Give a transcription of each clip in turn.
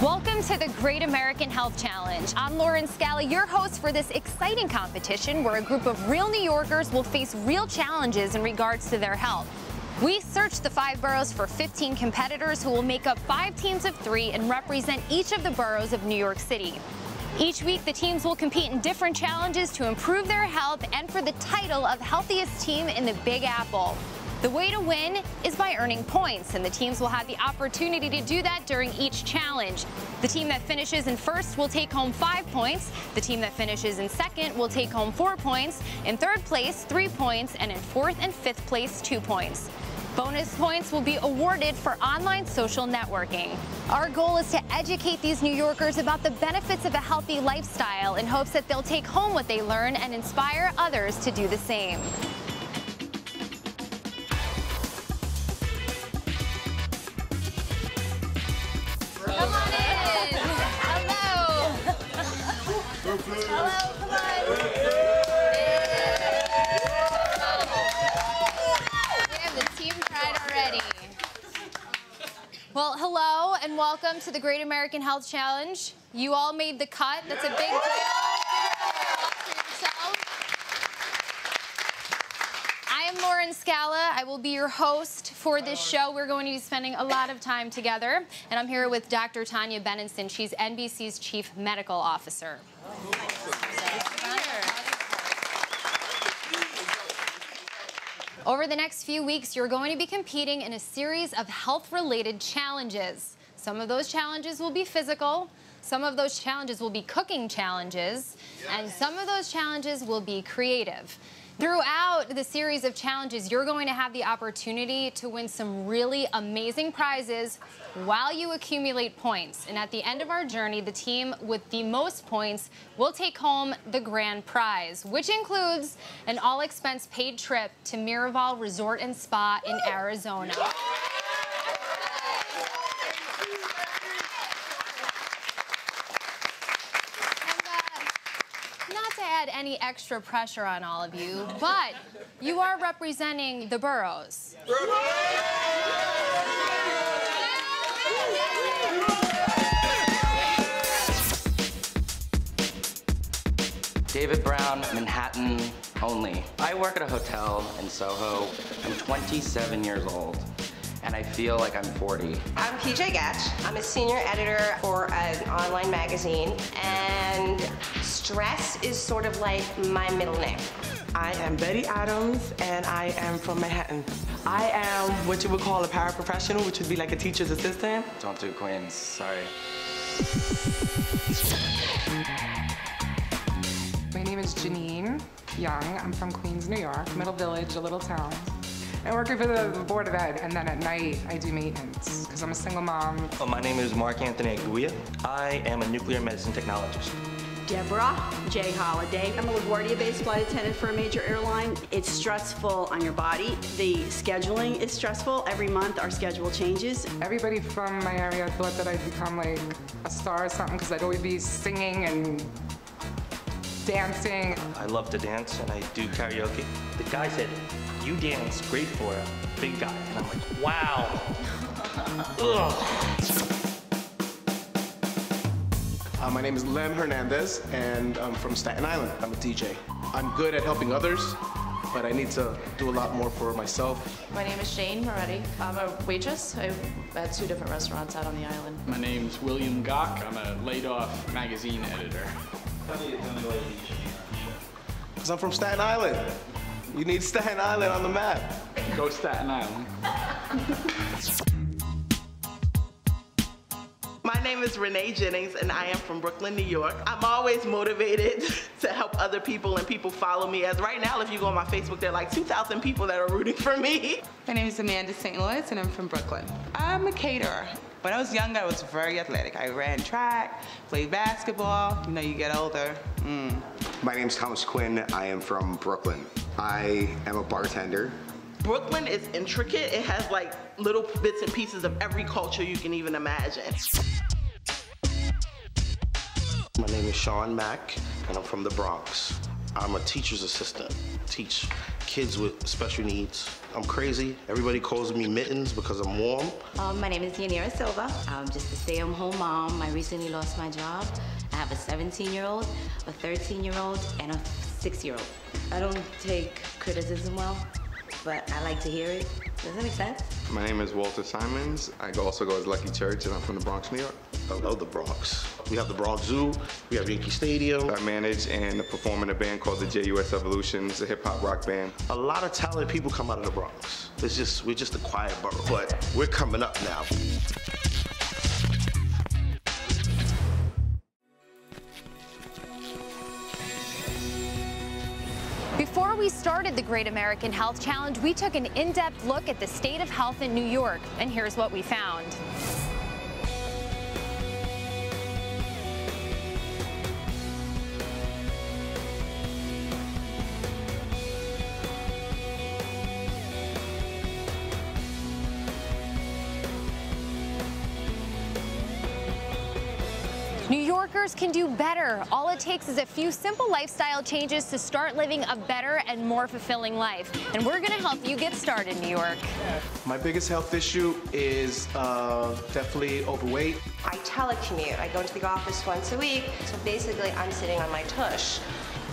Welcome to the Great American Health Challenge. I'm Lauren Scala, your host for this exciting competition where a group of real New Yorkers will face real challenges in regards to their health. We searched the 5 boroughs for 15 competitors who will make up 5 teams of 3 and represent each of the boroughs of New York City. Each week, the teams will compete in different challenges to improve their health and for the title of healthiest team in the Big Apple. The way to win is by earning points, and the teams will have the opportunity to do that during each challenge. The team that finishes in first will take home 5 points. The team that finishes in second will take home 4 points. In third place, 3 points, and in fourth and fifth place, 2 points. Bonus points will be awarded for online social networking. Our goal is to educate these New Yorkers about the benefits of a healthy lifestyle in hopes that they'll take home what they learn and inspire others to do the same. Come on in. Hello. Hello, come on. We have the team pride already. Well, hello and welcome to the Great American Health Challenge. You all made the cut. That's a big deal. I am Lauren Scala. I will be your host for this show. We're going to be spending a lot of time together. And I'm here with Dr. Tanya Benenson. She's NBC's Chief Medical Officer. Over the next few weeks, you're going to be competing in a series of health-related challenges. Some of those challenges will be physical. Some of those challenges will be cooking challenges. And some of those challenges will be creative. Throughout the series of challenges, you're going to have the opportunity to win some really amazing prizes while you accumulate points. And at the end of our journey, the team with the most points will take home the grand prize, which includes an all-expense paid trip to Miraval Resort and Spa in Arizona. Not to add any extra pressure on all of you, but you are representing the boroughs. David Brown, Manhattan only. I work at a hotel in Soho. I'm 27 years old, and I feel like I'm 40. I'm PJ Gatch. I'm a senior editor for an online magazine, and stress is sort of like my middle name. I am Betty Adams, and I am from Manhattan. I am what you would call a paraprofessional, which would be like a teacher's assistant. Don't do Queens, sorry. My name is Janine Young. I'm from Queens, New York, Middle Village, a little town. I work for the Board of Ed, and then at night I do maintenance because I'm a single mom. Oh, my name is Mark Anthony Aguia. I am a nuclear medicine technologist. Deborah J. Holiday. I'm a LaGuardia-based flight attendant for a major airline. It's stressful on your body. The scheduling is stressful. Every month our schedule changes. Everybody from my area thought that I'd become like a star or something because I'd always be singing and dancing. I love to dance and I do karaoke. The guy said, "You dance great for a big guy." And I'm like, wow. Ugh. My name is Lem Hernandez, and I'm from Staten Island. I'm a DJ. I'm good at helping others, but I need to do a lot more for myself. My name is Jane Moretti. I'm a waitress. I'm at 2 different restaurants out on the island. My name's William Gok. I'm a laid-off magazine editor. Because I'm from Staten Island. You need Staten Island on the map. Go Staten Island. My name is Renee Jennings, and I am from Brooklyn, New York. I'm always motivated to help other people, and people follow me. As right now, if you go on my Facebook, there are like 2,000 people that are rooting for me. My name is Amanda St. Louis, and I'm from Brooklyn. I'm a caterer. When I was young, I was very athletic. I ran track, played basketball. You know, you get older. My name's Thomas Quinn. I am from Brooklyn. I am a bartender. Brooklyn is intricate. It has like little bits and pieces of every culture you can even imagine. My name is Sean Mack, and I'm from the Bronx. I'm a teacher's assistant, teach kids with special needs. I'm crazy. Everybody calls me Mittens because I'm warm. My name is Yanira Silva. I'm just a stay-at-home mom. I recently lost my job. I have a 17-year-old, a 13-year-old, and a 6-year-old. I don't take criticism well, but I like to hear it. Does that make sense? My name is Walter Simons. I also go as Lucky Church, and I'm from the Bronx, New York. I love the Bronx. We have the Bronx Zoo, we have Yankee Stadium. I manage and perform in a band called the JUS Evolutions, a hip-hop rock band. A lot of talented people come out of the Bronx. We're just a quiet borough, but we're coming up now. Before we started the Great American Health Challenge, we took an in-depth look at the state of health in New York, and here's what we found. New Yorkers can do better. All it takes is a few simple lifestyle changes to start living a better and more fulfilling life. And we're gonna help you get started, New York. My biggest health issue is definitely overweight. I telecommute. I go to the office once a week, so basically I'm sitting on my tush,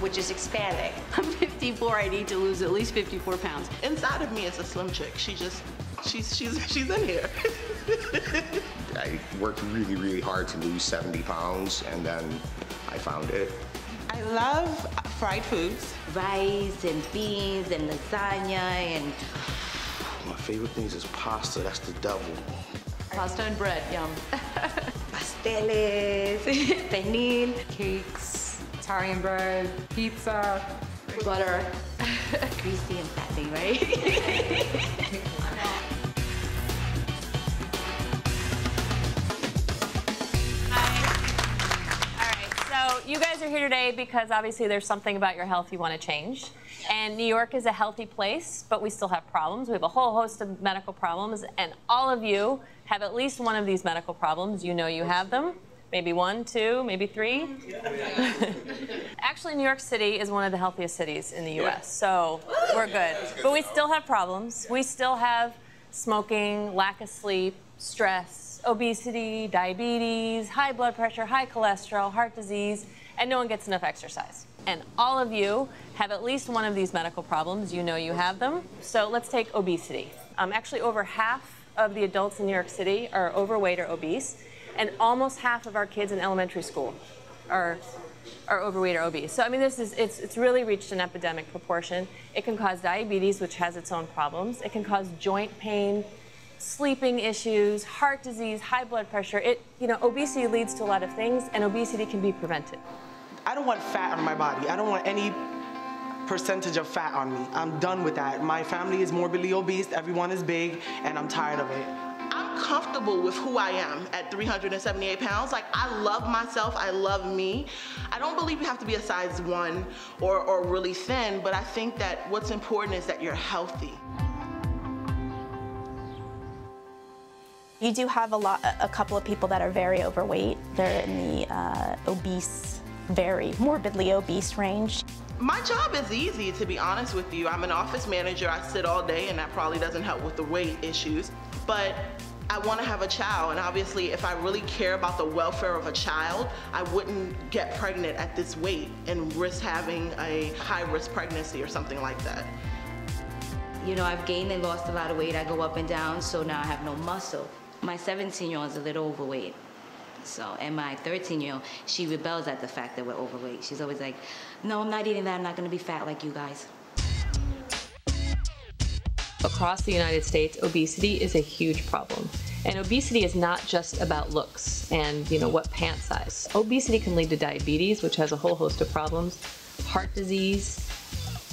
which is expanding. I'm 54, I need to lose at least 54 pounds. Inside of me is a slim chick. She's in here. I worked really, really hard to lose 70 pounds, and then I found it. I love fried foods. Rice and beans and lasagna and... My favorite things is pasta, that's the devil. Pasta and bread, yum. Pasteles, pernil, Cakes, Italian bread, pizza, butter. Greasy and fatty, right? So you guys are here today because obviously there's something about your health you want to change. And New York is a healthy place, but we still have problems. We have a whole host of medical problems, and all of you have at least one of these medical problems. You know you have them. Maybe 1, 2, maybe 3. Actually, New York City is one of the healthiest cities in the U.S., so we're good. But we still have problems. We still have smoking, lack of sleep, stress, obesity, diabetes, high blood pressure, high cholesterol, heart disease, and no one gets enough exercise. And all of you have at least one of these medical problems. You know you have them. So let's take obesity. Actually, over half of the adults in New York City are overweight or obese, and almost half of our kids in elementary school are overweight or obese. So I mean, it's really reached an epidemic proportion. It can cause diabetes, which has its own problems. It can cause joint pain, sleeping issues, heart disease, high blood pressure. Obesity leads to a lot of things, and obesity can be prevented. I don't want fat on my body. I don't want any percentage of fat on me. I'm done with that. My family is morbidly obese, everyone is big, and I'm tired of it. I'm comfortable with who I am at 378 pounds. Like, I love myself, I love me. I don't believe you have to be a size 1 or really thin, but I think that what's important is that you're healthy. You do have a couple of people that are very overweight. They're in the obese, very morbidly obese range. My job is easy, to be honest with you. I'm an office manager, I sit all day, and that probably doesn't help with the weight issues. But I want to have a child, and obviously if I really care about the welfare of a child, I wouldn't get pregnant at this weight and risk having a high-risk pregnancy or something like that. You know, I've gained and lost a lot of weight. I go up and down, so now I have no muscle. My 17-year-old is a little overweight. And my 13-year-old, she rebels at the fact that we're overweight. She's always like, no, I'm not eating that. I'm not going to be fat like you guys. Across the United States, obesity is a huge problem. And obesity is not just about looks and, what pant size. Obesity can lead to diabetes, which has a whole host of problems, heart disease,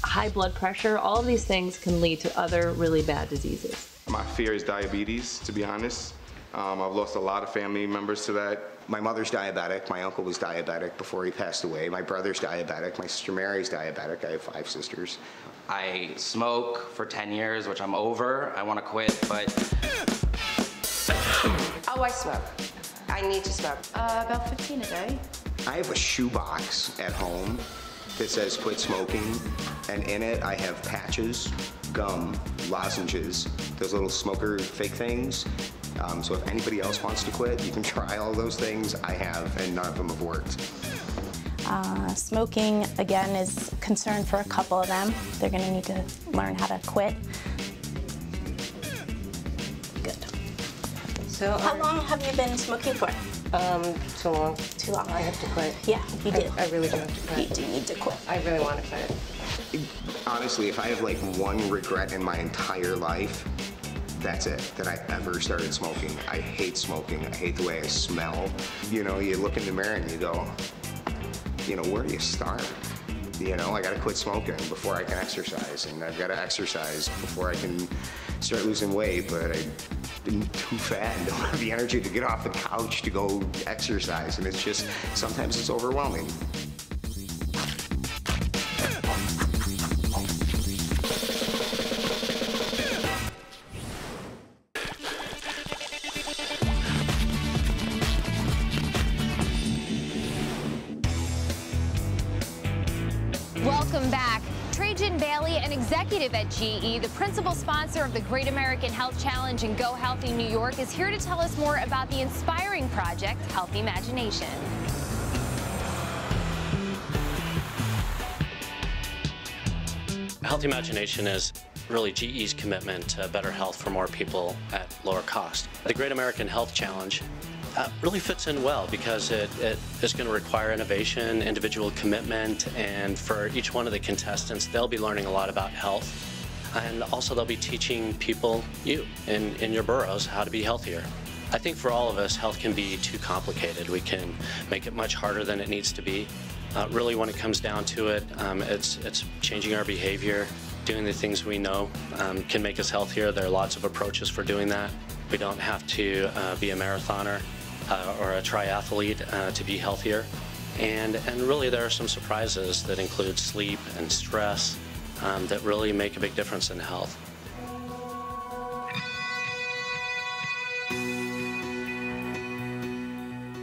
high blood pressure. All of these things can lead to other really bad diseases. My fear is diabetes, to be honest. I've lost a lot of family members to that. My mother's diabetic. My uncle was diabetic before he passed away. My brother's diabetic. My sister Mary's diabetic. I have 5 sisters. I smoke for 10 years, which I'm over. I want to quit, but... Oh, I smoke. I need to smoke. About 15 a day. I have a shoebox at home that says quit smoking, and in it I have patches, gum, lozenges, those little smoker fake things. So if anybody else wants to quit, you can try all those things. I have, and none of them have worked. Smoking, again, is a concern for a couple of them. They're going to need to learn how to quit. Good. So, how long have you been smoking for? Too long. Too long. I have to quit. Yeah, you do. I really do have to quit. You do need to quit. I really want to quit. Honestly, if I have like one regret in my entire life, that's it, that I ever started smoking. I hate smoking. I hate the way I smell. You know, you look in the mirror and you go, you know, where do you start? You know, I gotta quit smoking before I can exercise, and I've gotta exercise before I can start losing weight, but I'm too fat and don't have the energy to get off the couch to go exercise, and it's just, sometimes it's overwhelming. Welcome back. Trajan Bailey, an executive at GE, the principal sponsor of the Great American Health Challenge and Go Healthy New York, is here to tell us more about the inspiring project, Healthy Imagination. Healthy Imagination is really GE's commitment to better health for more people at lower cost. The Great American Health Challenge really fits in well because it is going to require innovation, individual commitment, and for each one of the contestants, they'll be learning a lot about health. And also they'll be teaching people, you, in your boroughs, how to be healthier. I think for all of us, health can be too complicated. We can make it much harder than it needs to be. Really, when it comes down to it, it's changing our behavior, doing the things we know can make us healthier. There are lots of approaches for doing that. We don't have to be a marathoner or a triathlete to be healthier. And really there are some surprises that include sleep and stress that really make a big difference in health.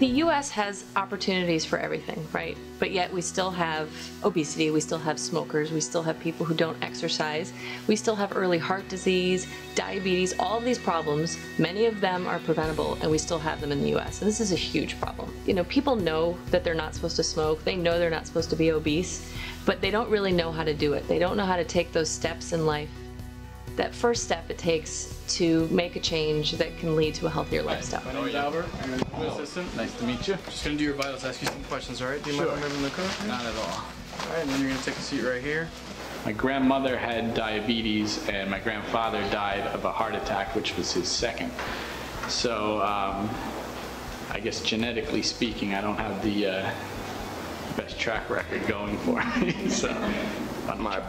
The U.S. has opportunities for everything, right? But yet we still have obesity, we still have smokers, we still have people who don't exercise, we still have early heart disease, diabetes, all of these problems. Many of them are preventable, and we still have them in the U.S. And this is a huge problem. You know, people know that they're not supposed to smoke, they know they're not supposed to be obese, but they don't really know how to do it. They don't know how to take those steps in life. That first step it takes to make a change that can lead to a healthier lifestyle. My name is Albert. I'm your assistant. Nice to meet you. Just gonna do your vitals, ask you some questions, all right? Do you mind remembering the code? Not at all. All right, and then you're gonna take a seat right here. My grandmother had diabetes, and my grandfather died of a heart attack, which was his second. So, I guess genetically speaking, I don't have the best track record going for me. So, my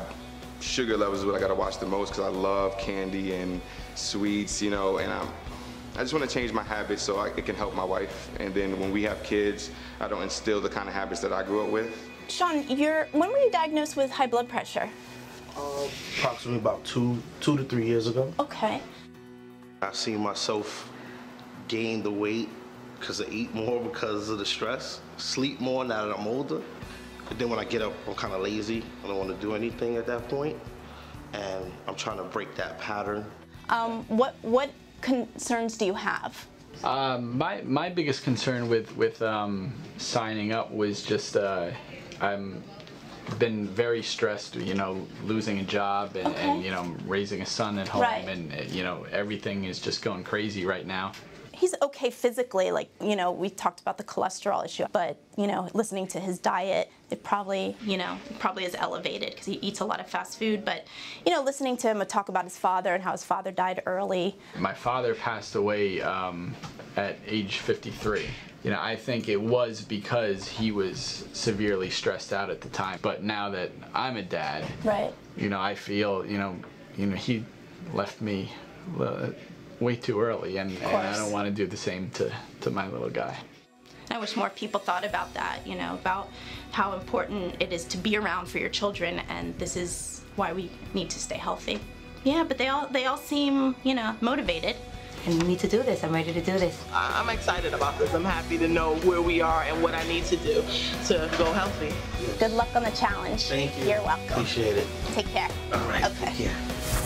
sugar levels is what I gotta watch the most because I love candy and sweets, you know, and I just want to change my habits so it can help my wife. And then when we have kids, I don't instill the kind of habits that I grew up with. Sean, when were you diagnosed with high blood pressure? Approximately about two to 3 years ago. Okay. I see myself gain the weight because I eat more because of the stress, sleep more now that I'm older. But then when I get up, I'm kind of lazy. I don't want to do anything at that point, and I'm trying to break that pattern. What concerns do you have? My biggest concern with signing up was just I'm been very stressed, you know, losing a job and you know, raising a son at home, right. And you know, everything is just going crazy right now. He's okay physically, like, you know, we talked about the cholesterol issue, but, you know, listening to his diet, it probably, you know, is elevated because he eats a lot of fast food, but, you know, listening to him talk about his father and how his father died early. My father passed away at age 53. You know, I think it was because he was severely stressed out at the time, but now that I'm a dad, right. You know, I feel, you know, he left me way too early, and I don't want to do the same to my little guy. I wish more people thought about that, you know, about how important it is to be around for your children, and this is why we need to stay healthy. Yeah, but they all seem, you know, motivated. and we need to do this. I'm ready to do this. I'm excited about this. I'm happy to know where we are and what I need to do to go healthy. Good luck on the challenge. Thank you. You're welcome. Appreciate it. Take care. All right. Okay. Take care.